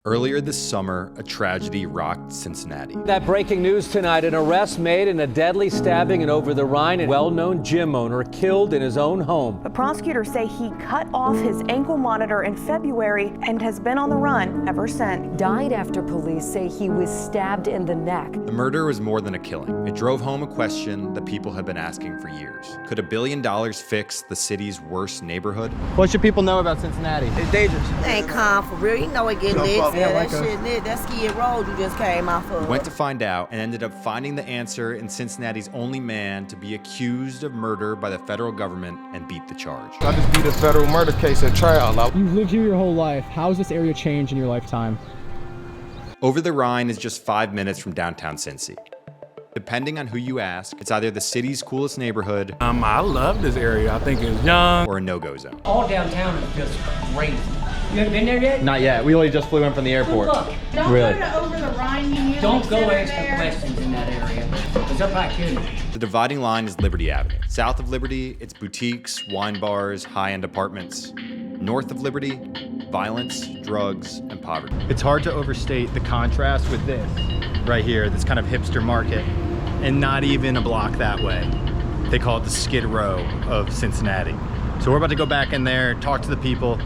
Earlier this summer, a tragedy rocked Cincinnati. That breaking news tonight, an arrest made in a deadly stabbing in Over-the-Rhine. A well-known gym owner killed in his own home. But prosecutors say he cut off his ankle monitor in February and has been on the run ever since. Died after police say he was stabbed in the neck. The murder was more than a killing. It drove home a question that people have been asking for years. Could $1 billion fix the city's worst neighborhood? What should people know about Cincinnati? It's dangerous. It ain't calm for real. You know it get lit. Yeah, that shit lit. That Skid Road you just came off of. Went to find out and ended up finding the answer in Cincinnati's only man to be accused of murder by the federal government and beat the charge. I just beat a federal murder case at trial. You've lived here your whole life. How has this area changed in your lifetime? Over-the-Rhine is just 5 minutes from downtown Cinci. Depending on who you ask, it's either the city's coolest neighborhood, I love this area. I think it's young, or a no-go zone. All downtown is just crazy. You haven't been there yet? Not yet. We only just flew in from the airport. Well, look, don't really? Go to Over-the-Rhine Museum. Don't go asking questions in that area, because they'll probably kill you. The dividing line is Liberty Avenue. South of Liberty, it's boutiques, wine bars, high-end apartments. North of Liberty, violence, drugs, and poverty. It's hard to overstate the contrast with this right here, this kind of hipster market, and not even a block that way. They call it the Skid Row of Cincinnati. So we're about to go back in there, talk to the people,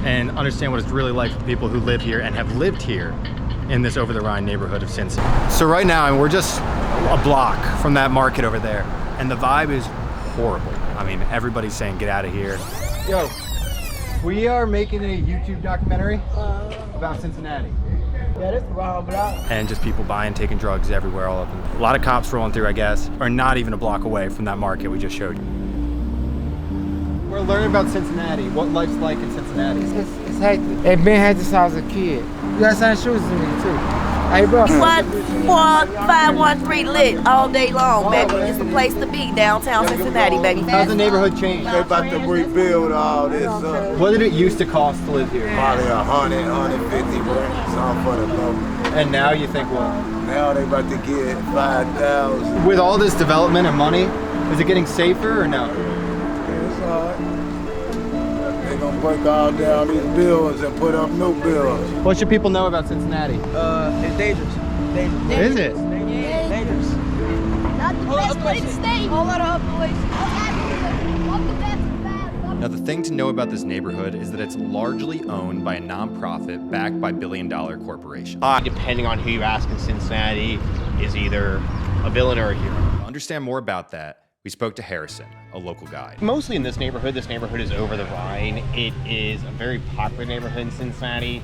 and understand what it's really like for the people who live here and have lived here in this Over-the-Rhine neighborhood of Cincy. So right now, we're just a block from that market over there, and the vibe is horrible. I mean, everybody's saying, get out of here. Yo, we are making a YouTube documentary about Cincinnati. Yeah, this is the wrong block. And just people buying, taking drugs everywhere, all of them. A lot of cops rolling through, I guess, are not even a block away from that market we just showed you. We're learning about Cincinnati, what life's like in Cincinnati. It's hectic. It's been hectic since I was a kid. You got some shoes in me too. Hey, bro. 513 lit all day long, baby. It's the place to be, downtown Cincinnati, baby. How's the neighborhood changed? They about to rebuild all this. What did it used to cost to live here? Probably 100, 150 rent, something for the low. And now you think what? Now they about to get 5,000. With all this development and money, is it getting safer or no? It's hard. They gonna break all down these buildings and put up new buildings. What should people know about Cincinnati? It's dangerous. Dangerous. Is it? Yeah, dangerous. Not the best place to stay. Whole lot of boys. Now, the thing to know about this neighborhood is that it's largely owned by a nonprofit backed by billion-dollar corporations. Depending on who you ask in Cincinnati, is either a villain or a hero. To understand more about that, we spoke to Harrison, a local guide. Mostly in this neighborhood is Over-the-Rhine. It is a very popular neighborhood in Cincinnati.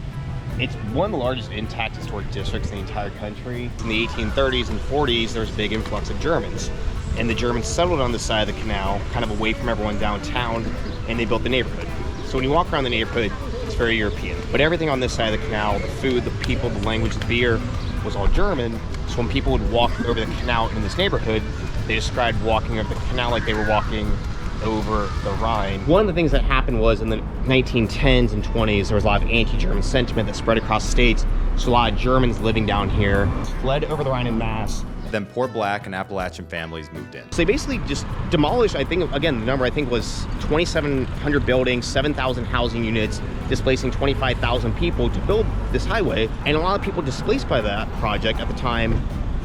It's one of the largest intact historic districts in the entire country. In the 1830s and 40s, there was a big influx of Germans. And the Germans settled on this side of the canal, kind of away from everyone downtown, and they built the neighborhood. So when you walk around the neighborhood, it's very European. But everything on this side of the canal, the food, the people, the language, the beer, was all German. So when people would walk over the canal in this neighborhood, they described walking over the canal like they were walking over the Rhine. One of the things that happened was in the 1910s and 20s, there was a lot of anti-German sentiment that spread across the states. So a lot of Germans living down here fled over the Rhine en masse. Then poor Black and Appalachian families moved in. So they basically just demolished, I think, again, the number I think was 2,700 buildings, 7,000 housing units, displacing 25,000 people to build this highway. And a lot of people displaced by that project at the time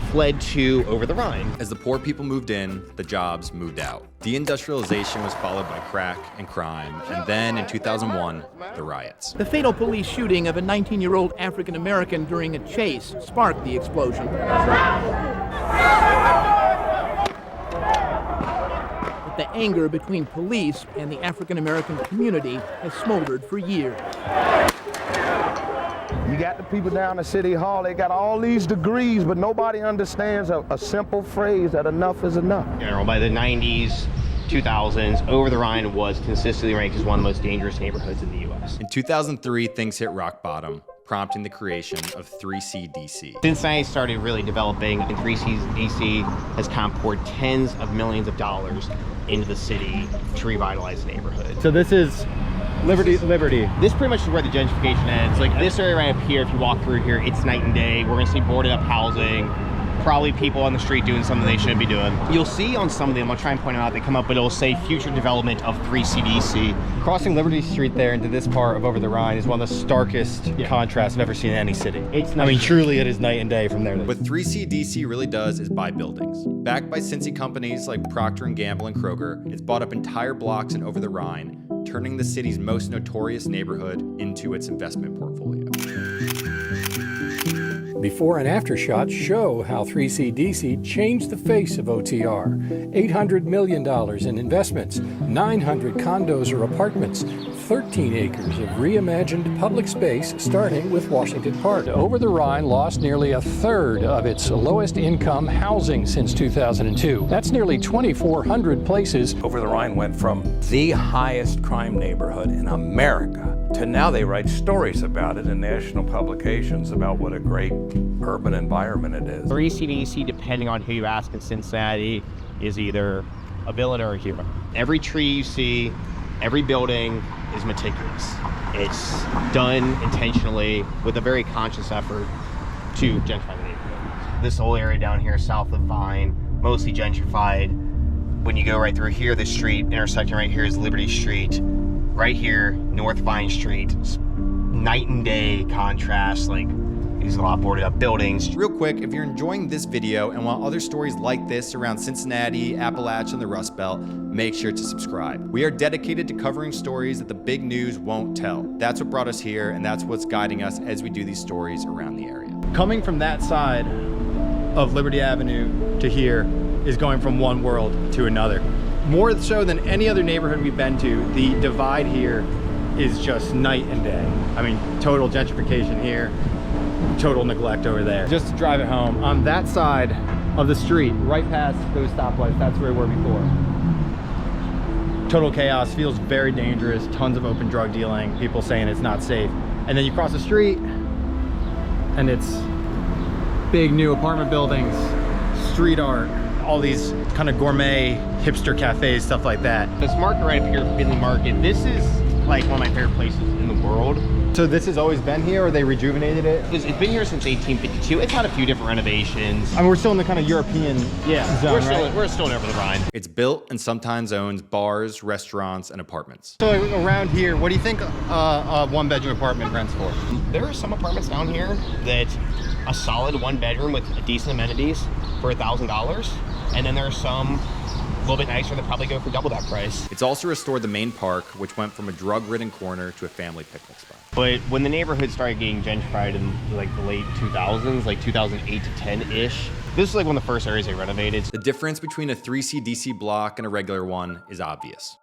fled to Over-the-Rhine. As the poor people moved in, the jobs moved out. Deindustrialization was followed by crack and crime, and then in 2001, the riots. The fatal police shooting of a 19-year-old African American during a chase sparked the explosion. But the anger between police and the African American community has smoldered for years. You got the people down at City Hall, they got all these degrees, but nobody understands a simple phrase that enough is enough. By the 90s, 2000s, Over-the-Rhine was consistently ranked as one of the most dangerous neighborhoods in the U.S. In 2003, things hit rock bottom, prompting the creation of 3C DC. Cincinnati started really developing, and 3C DC has kind of poured tens of millions of dollars into the city to revitalize the neighborhood. So this is Liberty. This pretty much is where the gentrification ends. Like this area right up here, if you walk through here, it's night and day. We're gonna see boarded up housing. probably people on the street doing something they shouldn't be doing. You'll see on some of them, I'll try and point them out, they come up, but it'll say future development of 3CDC. Crossing Liberty Street there into this part of Over-the-Rhine is one of the starkest contrasts I've ever seen in any city. I mean, truly it is night and day from there. What 3CDC really does is buy buildings. Backed by Cinci companies like Procter & Gamble and Kroger, it's bought up entire blocks in Over-the-Rhine, turning the city's most notorious neighborhood into its investment portfolio. Before and after shots show how 3CDC changed the face of OTR. $800 million in investments, 900 condos or apartments, 13 acres of reimagined public space starting with Washington Park. Over-the-Rhine lost nearly a third of its lowest income housing since 2002. That's nearly 2,400 places. Over-the-Rhine went from the highest crime neighborhood in America to now they write stories about it in national publications about what a great urban environment it is. 3CDC, depending on who you ask in Cincinnati, is either a villain or a hero. Every tree you see, every building is meticulous. It's done intentionally with a very conscious effort to gentrify the neighborhood. This whole area down here south of Vine, mostly gentrified. When you go right through here, the street intersecting right here is Liberty Street. Right here, North Vine Street, night and day contrast, like these a lot of boarded up buildings. Real quick, if you're enjoying this video and want other stories like this around Cincinnati, Appalachia, and the Rust Belt, make sure to subscribe. We are dedicated to covering stories that the big news won't tell. That's what brought us here, and that's what's guiding us as we do these stories around the area. Coming from that side of Liberty Avenue to here is going from one world to another. More so than any other neighborhood we've been to, the divide here is just night and day. I mean, total gentrification here, total neglect over there. Just to drive it home, on that side of the street, right past those stoplights, that's where we were before. Total chaos, feels very dangerous, tons of open drug dealing, people saying it's not safe. And then you cross the street, and it's big new apartment buildings, street art, all these kind of gourmet hipster cafes, stuff like that. This market right up here, Findlay Market, this is like one of my favorite places in the world. So this has always been here, or they rejuvenated it? It's been here since 1852. It's had a few different renovations. I mean, we're still in the kind of European zone, we're still in Over-the-Rhine. It's built and sometimes owns bars, restaurants, and apartments. So around here, what do you think a one-bedroom apartment rents for? There are some apartments down here that a solid one bedroom with decent amenities for $1,000. And then there are some a little bit nicer that probably go for double that price. It's also restored the main park, which went from a drug-ridden corner to a family picnic spot. But when the neighborhood started getting gentrified in like the late 2000s, like 2008 to 10-ish, this is like one of the first areas they renovated. The difference between a 3CDC block and a regular one is obvious.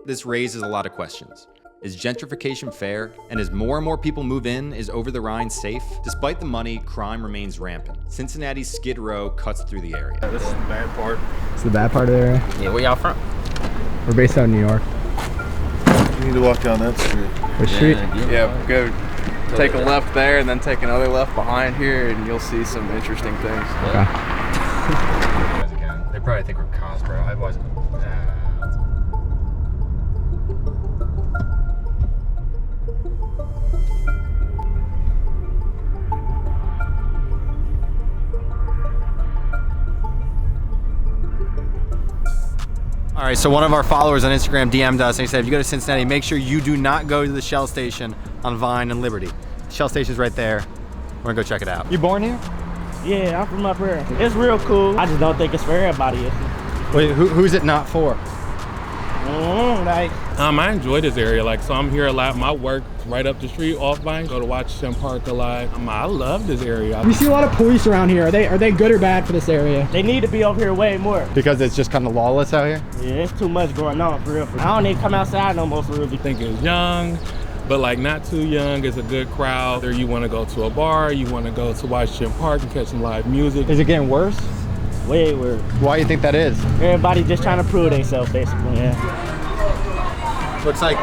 This raises a lot of questions. Is gentrification fair? And as more and more people move in, is Over-the-Rhine safe? Despite the money, crime remains rampant. Cincinnati's Skid Row cuts through the area. This is the bad part. It's the bad part of the area? Yeah, where y'all from? We're based out in New York. You need to walk down that street. What street? Yeah, go take a left there and then take another left behind here and you'll see some interesting things. Okay. They probably think we're cops, bro. I wasn't. All right, so one of our followers on Instagram DM'd us and he said, if you go to Cincinnati, make sure you do not go to the Shell station on Vine and Liberty. Shell station's right there. We're gonna go check it out. You born here? Yeah, I'm from up here. It's real cool. I just don't think it's for everybody. Wait, who's it not for? I enjoy this area. So I'm here a lot. My work right up the street off Vine. Go to Washington Park a lot. I love this area. We see a lot of police around here. Are they good or bad for this area? They need to be over here way more. Because it's just kind of lawless out here? Yeah, it's too much going on for real. I don't even come outside no more for real. I think it's young, but not too young. It's a good crowd. Or you want to go to a bar, you want to go to Washington Park and catch some live music. Is it getting worse? Way worse. Why do you think that is? Everybody just trying to prove themselves, basically, yeah. Looks like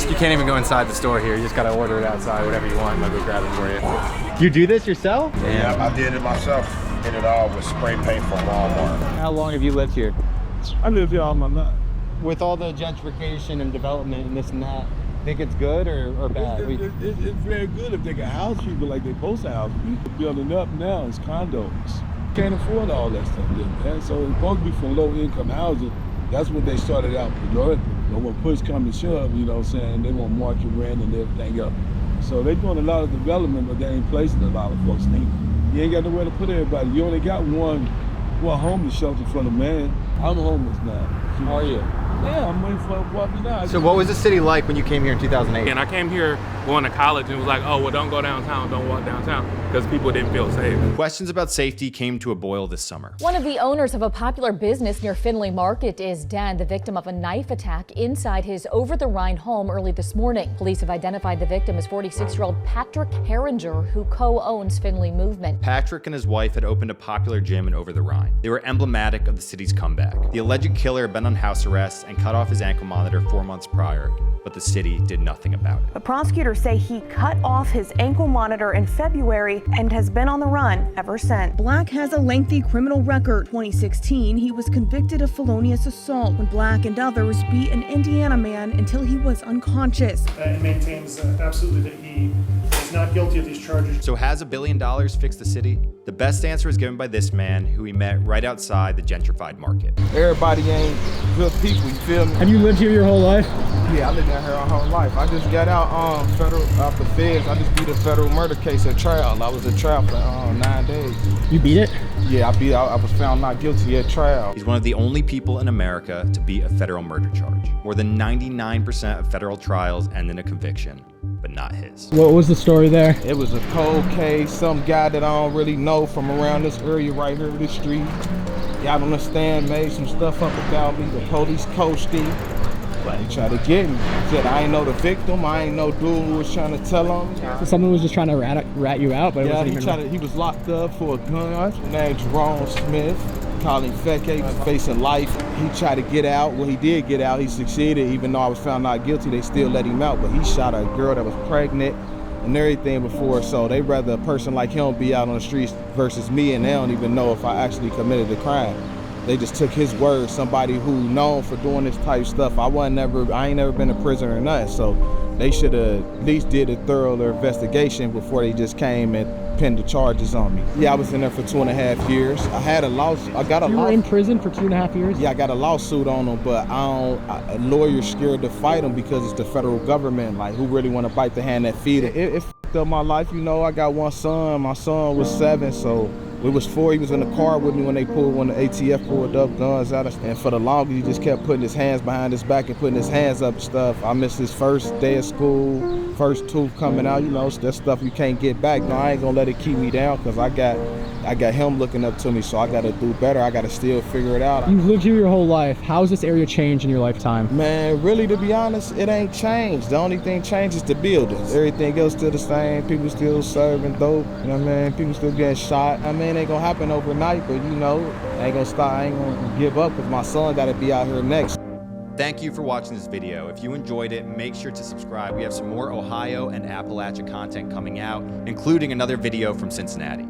you can't even go inside the store here. You just gotta order it outside, whatever you want. I'll go grab it for you. You do this yourself? Yeah, I did it myself. Did it all with spray paint from Walmart. How long have you lived here? I lived here all my life. With all the gentrification and development and this and that, think it's good or bad? It's very good if they can house people like they're supposed to house people. Building up now is condos. Can't afford all that stuff, man. So it's supposed to be for low-income housing. That's what they started out with. But when push come to shove, you know what I'm saying, they want market rent and everything else. So they're doing a lot of development, but they ain't placing a lot of folks. You ain't got nowhere to put everybody. You only got one homeless shelter for the man. I'm homeless now. How are you? Yeah, I'm waiting for a walking now. So what was the city like when you came here in 2008? And I came here going to college and was like, oh, well, don't go downtown, don't walk downtown, because people didn't feel safe. Questions about safety came to a boil this summer. One of the owners of a popular business near Findlay Market is dead, the victim of a knife attack inside his Over-the-Rhine home early this morning. Police have identified the victim as 46-year-old Patrick Herringer, who co-owns Findlay Movement. Patrick and his wife had opened a popular gym in Over-the-Rhine. They were emblematic of the city's comeback. The alleged killer had been on house arrest and cut off his ankle monitor 4 months prior, but the city did nothing about it. But prosecutors say he cut off his ankle monitor in February and has been on the run ever since. Black has a lengthy criminal record. 2016, he was convicted of felonious assault when Black and others beat an Indiana man until he was unconscious. It maintains absolutely that he is not guilty of these charges. So has $1 billion fixed the city? The best answer is given by this man who we met right outside the gentrified market. Everybody ain't good people, you feel me? Have you lived here your whole life? Yeah, I lived down here my whole life. I just got out off the feds. I just beat a federal murder case at trial. I was at trial for 9 days. You beat it? Yeah, I was found not guilty at trial. He's one of the only people in America to beat a federal murder charge. More than 99% of federal trials end in a conviction, but not his. What was the story there? It was a cold case. Some guy that I don't really know from around this area right here, this street, got on the stand, made some stuff up about me. The police coached him. He tried to get me. Said I ain't know the victim. I ain't know dude who was trying to tell him. So someone was just trying to rat you out, but he was locked up for a gun. His name's Jerome Smith. Called him Feke. He was facing life. He tried to get out. Well, he did get out. He succeeded. Even though I was found not guilty, they still let him out. But he shot a girl that was pregnant and everything before. So they rather a person like him be out on the streets versus me, and they don't even know if I actually committed the crime. They just took his word, somebody who known for doing this type of stuff. I ain't never been to prison or nothing, so they should have at least did a thorough investigation before they just came and pinned the charges on me. Yeah, I was in there for 2.5 years. I had a lawsuit. You were in prison for 2.5 years? Yeah, I got a lawsuit on them, but lawyers scared to fight them because it's the federal government. Like, who really want to bite the hand that feed them? It fucked up my life, you know. I got one son. My son was 7, so we was 4. He was in the car with me when the ATF pulled up guns out. And for the longest, he just kept putting his hands behind his back and putting his hands up and stuff. I missed his first day of school, first tooth coming out. You know, that stuff you can't get back. No, I ain't gonna let it keep me down because I got him looking up to me, so I gotta do better. I gotta still figure it out. You've lived here your whole life. How has this area changed in your lifetime? Man, really, to be honest, it ain't changed. The only thing changed is the buildings. Everything else still the same. People still serving dope. You know what I mean? People still getting shot. I mean, it ain't gonna happen overnight, but you know, I ain't gonna stop. I ain't gonna give up because my son gotta be out here next. Thank you for watching this video. If you enjoyed it, make sure to subscribe. We have some more Ohio and Appalachia content coming out, including another video from Cincinnati.